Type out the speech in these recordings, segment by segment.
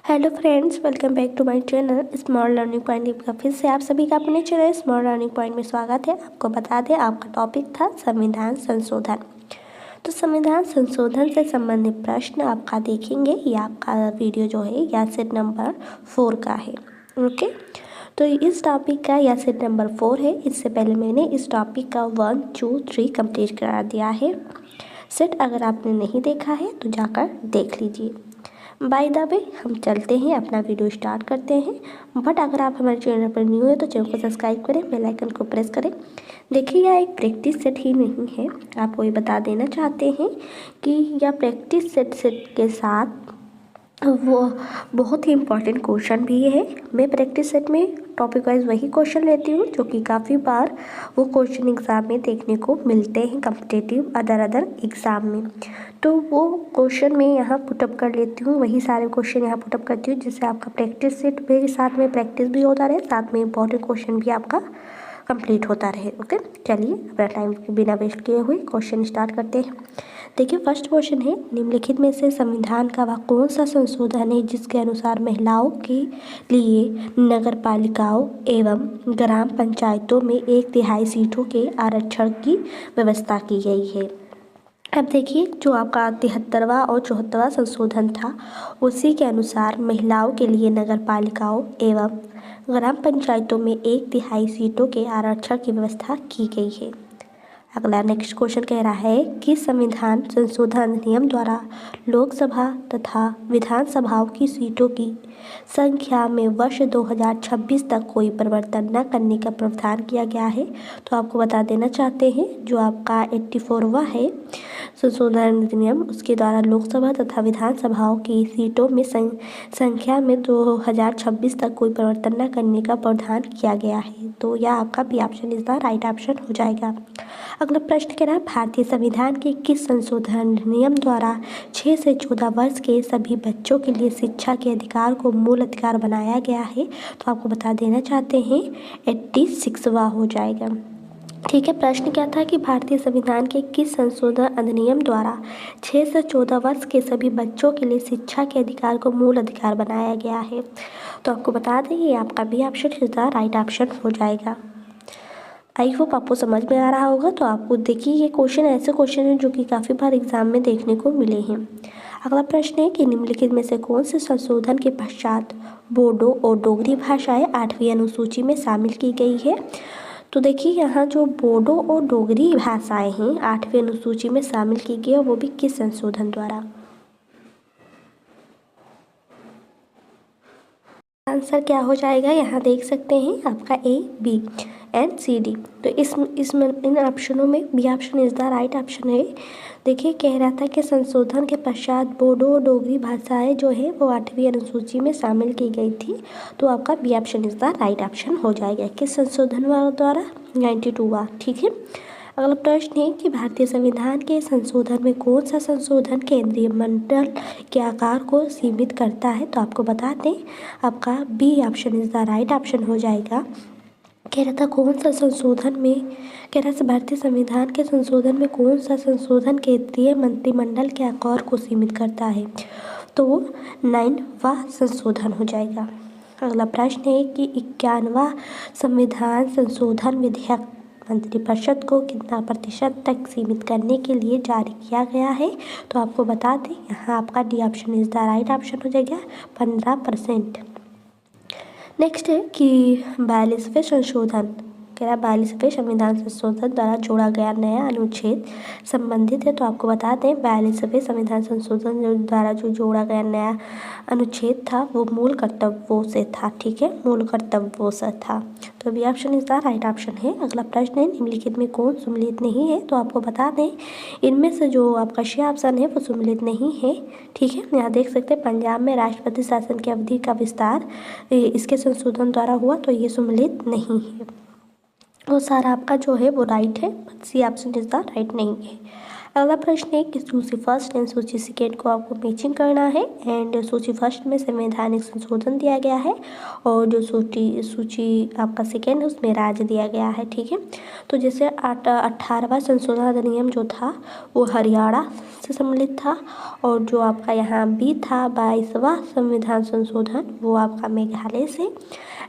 Hello friends, welcome back to my channel small learning point का फिर से आप सभी का अपने चैनल स्मॉल लर्निंग पॉइंट में स्वागत है। आपको बता दें, आपका टॉपिक था संविधान संशोधन। तो संविधान संशोधन से संबंधित प्रश्न आपका देखेंगे। ये आपका वीडियो जो है या सेट नंबर 4 का है। ओके, तो इस टॉपिक का या सेट नंबर 4 है। इससे पहले मैंने इस टॉपिक का 1, 2, 3 कंप्लीट करा दिया है। सेट अगर आपने नहीं देखा है तो जाकर देख लीजिए। बाय द वे, हम चलते हैं, अपना वीडियो स्टार्ट करते हैं। बट अगर आप हमारे चैनल पर न्यू है तो चैनल को सब्सक्राइब करें, बेल आइकन को प्रेस करें। देखिए, यह एक प्रैक्टिस सेट ही नहीं है। आपको ये बता देना चाहते हैं कि यह प्रैक्टिस सेट के साथ वो बहुत ही इम्पॉर्टेंट क्वेश्चन भी है। मैं प्रैक्टिस सेट में टॉपिक वाइज वही क्वेश्चन लेती हूँ जो कि काफ़ी बार वो क्वेश्चन एग्ज़ाम में देखने को मिलते हैं, कॉम्पिटिटिव अदर एग्ज़ाम में। तो वो क्वेश्चन मैं यहाँ पुटअप कर लेती हूँ, वही सारे क्वेश्चन यहाँ पुटअप करती हूँ, जिससे आपका प्रैक्टिस सेट के साथ में प्रैक्टिस भी होता रहे, साथ में इम्पॉर्टेंट क्वेश्चन भी आपका कंप्लीट होता रहे। ओके, चलिए अपना टाइम बिना वेस्ट किए हुए क्वेश्चन स्टार्ट करते हैं। देखिए, फर्स्ट क्वेश्चन है, निम्नलिखित में से संविधान का वह कौन सा संशोधन है जिसके अनुसार महिलाओं के लिए नगर पालिकाओं एवं ग्राम पंचायतों में 1/3 सीटों के आरक्षण की व्यवस्था की गई है। अब देखिए, जो आपका 73वां और 74वां संशोधन था, उसी के अनुसार महिलाओं के लिए नगर पालिकाओं एवं ग्राम पंचायतों में 1/3 सीटों के आरक्षण की व्यवस्था की गई है। अगला नेक्स्ट क्वेश्चन कह रहा है कि संविधान संशोधन अधिनियम द्वारा लोकसभा तथा विधानसभाओं की सीटों की संख्या में वर्ष 2026 तक कोई परिवर्तन न करने का प्रावधान किया गया है। तो आपको बता देना चाहते हैं, जो आपका 84वां है संशोधन अधिनियम, उसके द्वारा लोकसभा तथा विधानसभाओं की सीटों में संख्या में 2026 तक कोई परिवर्तन न करने का प्रावधान किया गया है। तो यह आपका B option is the right option हो जाएगा। अगला प्रश्न कह रहा है, भारतीय संविधान के किस संशोधन नियम द्वारा 6 से 14 वर्ष के सभी बच्चों के लिए शिक्षा के अधिकार को मूल अधिकार बनाया गया है। तो आपको बता देना चाहते हैं 86वां हो जाएगा। ठीक है, प्रश्न क्या था कि भारतीय संविधान के किस संशोधन अधिनियम द्वारा 6 से 14 वर्ष के सभी बच्चों के लिए शिक्षा के अधिकार को मूल अधिकार बनाया गया है। तो आपको बता दें, ये आपका B option is the right option हो जाएगा। आई होप आपको समझ में आ रहा होगा। तो आपको देखिए, ये क्वेश्चन ऐसे क्वेश्चन हैं जो कि काफ़ी बार एग्जाम में देखने को मिले हैं। अगला प्रश्न है कि निम्नलिखित में से कौन से संशोधन के पश्चात बोडो और डोगरी भाषाएं 8वीं अनुसूची में शामिल की गई है। तो देखिए, यहाँ जो बोडो और डोगरी भाषाएं हैं 8वीं अनुसूची में शामिल की गई है, वो भी किस संशोधन द्वारा। आंसर क्या हो जाएगा, यहाँ देख सकते हैं आपका A, B and C, D. तो इन ऑप्शनों में B option is the right option है। देखिए, कह रहा था कि संशोधन के पश्चात बोडो और डोगरी भाषाएं जो है वो 8वीं अनुसूची में शामिल की गई थी। तो आपका B option is the right option हो जाएगा। किस संशोधन द्वारा, 92वां। ठीक है, अगला प्रश्न है कि भारतीय संविधान के संशोधन में कौन सा संशोधन केंद्रीय मंडल के आकार को सीमित करता है। तो आपको बता दें, आपका B option is the right option हो जाएगा। कह रहा था कौन सा संशोधन में, कह रहा था भारतीय संविधान के संशोधन में कौन सा संशोधन केंद्रीय मंत्रिमंडल के आकार को सीमित करता है। तो 9वां संशोधन हो जाएगा। अगला प्रश्न है कि 51वां संविधान संशोधन विधेयक मंत्रिपरिषद को कितना प्रतिशत तक सीमित करने के लिए जारी किया गया है। तो आपको बता दें, यहाँ आपका D option is the right option हो जाएगा, 15%। नेक्स्ट है कि 42वें संशोधन, कह रहा 42वें संविधान संशोधन द्वारा जोड़ा गया नया अनुच्छेद संबंधित है। तो आपको बता दें, 42वें संविधान संशोधन द्वारा जो जोड़ा गया नया अनुच्छेद था वो मूल कर्तव्यों से था। ठीक है, मूल कर्तव्यों से था। तो B option is the right option है। अगला प्रश्न है, निम्नलिखित में कौन सम्मिलित नहीं है। तो आपको बता दें, इनमें से जो आपका सी ऑप्शन है वो सम्मिलित नहीं है। ठीक है, यहाँ देख सकते हैं पंजाब में राष्ट्रपति शासन की अवधि का विस्तार इसके संशोधन द्वारा हुआ, तो ये सम्मिलित नहीं है। वो सारा आपका जो है वो राइट है, C option is the right नहीं है। अगला प्रश्न है कि सूची फर्स्ट एंड सूची सेकेंड को आपको मैचिंग करना है। एंड सूची फर्स्ट में संवैधानिक संशोधन दिया गया है और जो सूची आपका सेकेंड है उसमें राज्य दिया गया है। ठीक है, तो जैसे 18वां संशोधन अधिनियम जो था वो हरियाणा से सम्मिलित था और जो आपका यहाँ बी था 22वां संविधान संशोधन वो आपका मेघालय से।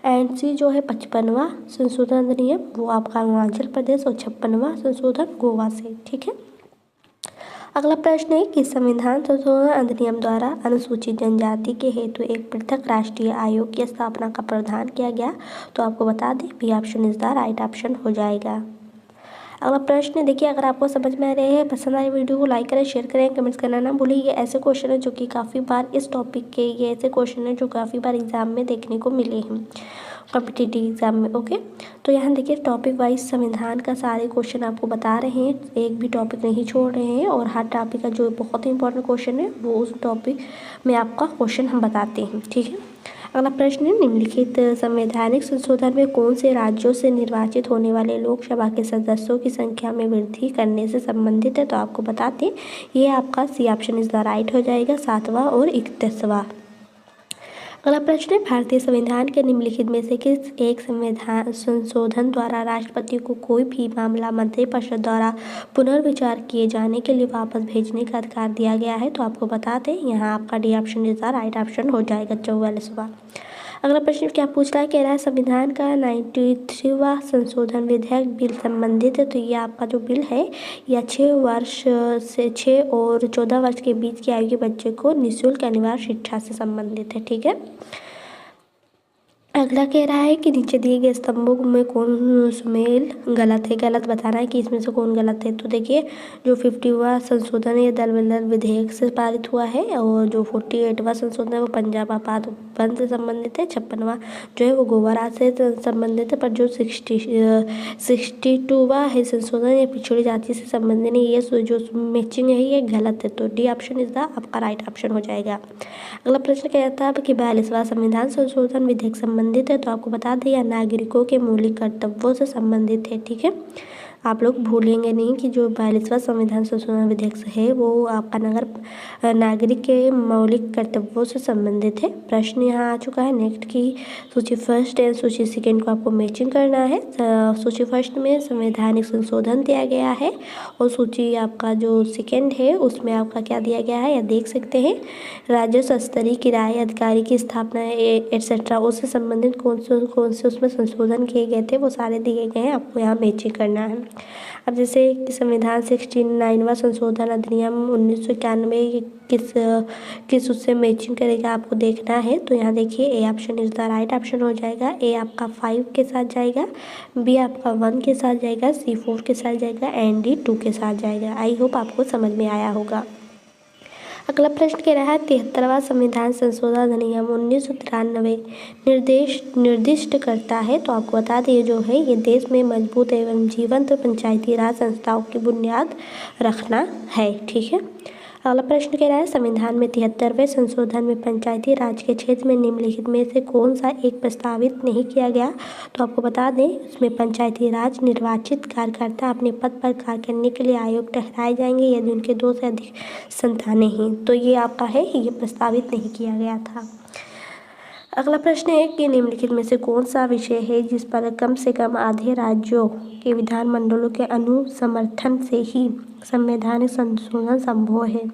एंड सी जो है 55वां संशोधन अधिनियम वो आपका अरुणाचल प्रदेश और 56वां संशोधन गोवा से। ठीक है, अगला प्रश्न है कि संविधान संशोधन अधिनियम द्वारा अनुसूचित जनजाति के हेतु एक पृथक राष्ट्रीय आयोग की स्थापना का प्रावधान किया गया। तो आपको बता दें B option is the right option हो जाएगा। अगला प्रश्न देखिए, अगर आपको समझ में आ रहे हैं, पसंद आए वीडियो को लाइक करें, शेयर करें, कमेंट्स करना ना भूलें। ये ऐसे क्वेश्चन है जो कि काफ़ी बार इस टॉपिक के ये ऐसे क्वेश्चन है जो काफ़ी बार एग्जाम में देखने को मिले हैं, कॉम्पिटिटिव एग्जाम में। ओके, तो यहाँ देखिए टॉपिक वाइज संविधान का सारे क्वेश्चन आपको बता रहे हैं, एक भी टॉपिक नहीं छोड़ रहे हैं और हर टॉपिक का जो बहुत ही इंपॉर्टेंट क्वेश्चन है वो उस टॉपिक में आपका क्वेश्चन हम बताते हैं। ठीक है, अगला प्रश्न है निम्नलिखित संवैधानिक संशोधन में कौन से राज्यों से निर्वाचित होने वाले लोकसभा के सदस्यों की संख्या में वृद्धि करने से संबंधित है। तो आपको बताते ये आपका C option is the right हो जाएगा, 7वां और 31वां। अगला प्रश्न है भारतीय संविधान के निम्नलिखित में से किस एक संविधान संशोधन द्वारा राष्ट्रपति को कोई भी मामला मंत्रिपरिषद द्वारा पुनर्विचार किए जाने के लिए वापस भेजने का अधिकार दिया गया है। तो आपको बता दें यहाँ आपका D option is the right option हो जाएगा, 44वां। अगला प्रश्न क्या पूछ रहा है, कह रहा है संविधान का 93वां संशोधन विधेयक बिल संबंधित है। तो ये आपका जो बिल है यह 6 वर्ष से 6 और 14 वर्ष के बीच की आयु के बच्चे को निःशुल्क अनिवार्य शिक्षा से संबंधित है। ठीक है, अगला कह रहा है कि नीचे दिए गए स्तंभों में कौन सुमेल गलत है, गलत बताना है कि इसमें से कौन गलत है। तो देखिए जो 50वां संशोधन है दल बदल विधेयक से पारित हुआ है और जो 48वां संशोधन है वो पंजाब आपात बंद से संबंधित है। 56वां जो है वो गोवा राज से संबंधित है, पर जो 62वां है संशोधन ये पिछड़ी जाति से संबंधित है। ये जो मैचिंग है ये गलत है, तो डी ऑप्शन इज द आपका राइट ऑप्शन हो जाएगा। अगला प्रश्न कहता है कि 42वां संविधान संशोधन विधेयक संबंधित है। तो आपको बता दें यह नागरिकों के मौलिक कर्तव्यों से संबंधित है। ठीक है, आप लोग भूलेंगे नहीं कि जो 42वां संविधान संशोधन विधेयक है वो आपका नागरिक के मौलिक कर्तव्यों से संबंधित है। प्रश्न यहाँ आ चुका है नेक्स्ट की सूची फर्स्ट एंड सूची सेकेंड को आपको मैचिंग करना है। सूची फर्स्ट में संवैधानिक संशोधन दिया गया है और सूची आपका जो सेकेंड है उसमें आपका क्या दिया गया है या देख सकते हैं, राजस्व स्तरीय किराए अधिकारी की स्थापना एटसेट्रा उससे संबंधित कौन से उसमें संशोधन किए गए थे वो सारे दिए गए हैं, आपको यहाँ मैचिंग करना है। अब जैसे कि संविधान 69वां संशोधन अधिनियम 1991 किस उससे मैचिंग करेगा आपको देखना है। तो यहाँ देखिए A option is the right option हो जाएगा। ए आपका 5 के साथ जाएगा, बी आपका 1 के साथ जाएगा, सी 4 के साथ जाएगा एंड डी 2 के साथ जाएगा। आई होप आपको समझ में आया होगा। अगला प्रश्न कह रहा है 73वां संविधान संशोधन अधिनियम 1993 निर्दिष्ट करता है। तो आपको बता दें जो है ये देश में मजबूत एवं जीवंत पंचायती राज संस्थाओं की बुनियाद रखना है। ठीक है, अगला प्रश्न कह रहा है संविधान में 73वें संशोधन में पंचायती राज के क्षेत्र में निम्नलिखित में से कौन सा एक प्रस्तावित नहीं किया गया। तो आपको बता दें इसमें पंचायती राज निर्वाचित कार्यकर्ता अपने पद पर कार्य करने के लिए आयोग ठहराए जाएंगे यदि उनके 2 से अधिक संतानें हैं। तो ये आपका है ये प्रस्तावित नहीं किया गया था। अगला प्रश्न है कि निम्नलिखित में से कौन सा विषय है जिस पर कम से कम आधे राज्यों के विधानमंडलों के अनुसमर्थन से ही संवैधानिक संशोधन संभव है।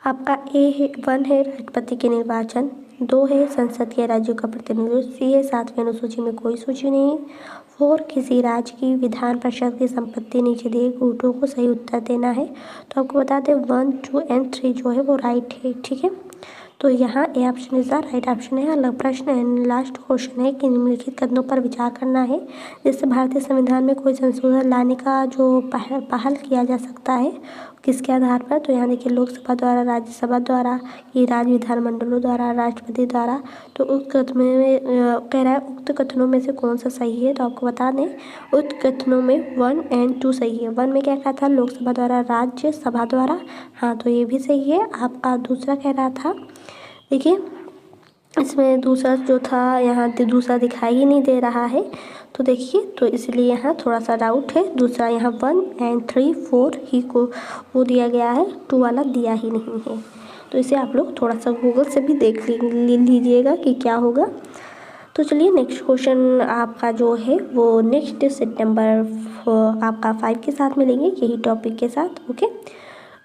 आपका ए है 1 है राष्ट्रपति के निर्वाचन, 2 है संसद के राज्यों का प्रतिनिधित्व, सी है 7वीं अनुसूची में कोई सूची नहीं, 4 किसी राज्य की विधान परिषद की संपत्ति नीचे दिए गुटों को सही उत्तर देना है। तो आपको बता दें 1, 2 एंड 3 जो है वो राइट है। ठीक है, तो यहाँ A option is the right option है। अगला प्रश्न एंड लास्ट क्वेश्चन है कि निम्नलिखित कदमों पर विचार करना है जिससे भारतीय संविधान में कोई संशोधन लाने का जो पहल किया जा सकता है किसके आधार पर। तो यहाँ देखिए लोकसभा द्वारा, राज्यसभा द्वारा, ये राज्य विधानमंडलों द्वारा, राष्ट्रपति द्वारा। तो उक्त कथनों में कह रहा है उक्त कथनों में से कौन सा सही है। तो आपको बता दें उक्त कथनों में 1 एंड 2 सही है। 1 में क्या कहा था लोकसभा द्वारा, राज्यसभा द्वारा, हाँ तो ये भी सही है। आपका दूसरा कह रहा था देखिए इसमें दूसरा जो था यहाँ दूसरा दिखाई ही नहीं दे रहा है, तो देखिए तो इसलिए यहाँ थोड़ा सा डाउट है। दूसरा यहाँ 1 और 3 4 ही को वो दिया गया है, 2 वाला दिया ही नहीं है। तो इसे आप लोग थोड़ा सा गूगल से भी देख लीजिएगा कि क्या होगा। तो चलिए नेक्स्ट क्वेश्चन आपका जो है वो नेक्स्ट सितंबर आपका 5 के साथ मिलेंगे, यही टॉपिक के साथ। ओके,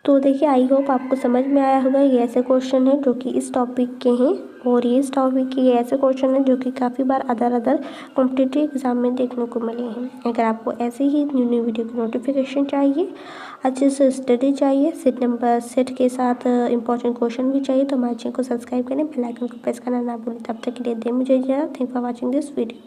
तो देखिए आई होप आपको समझ में आया होगा। ये ऐसे क्वेश्चन है जो कि इस टॉपिक के हैं, और ये इस टॉपिक के ये ऐसे क्वेश्चन है जो कि काफ़ी बार अदर कॉम्पिटिटिव एग्जाम में देखने को मिले हैं। अगर आपको ऐसे ही न्यू वीडियो की नोटिफिकेशन चाहिए, अच्छे से स्टडी चाहिए, सेट के साथ इंपॉर्टेंट क्वेश्चन भी चाहिए, तो हमारे चैनल को सब्सक्राइब करें, बेल आइकन को प्रेस करना ना भूलें। तब तक के लिए दे मुझे इजाज़त। Thank for watching this video.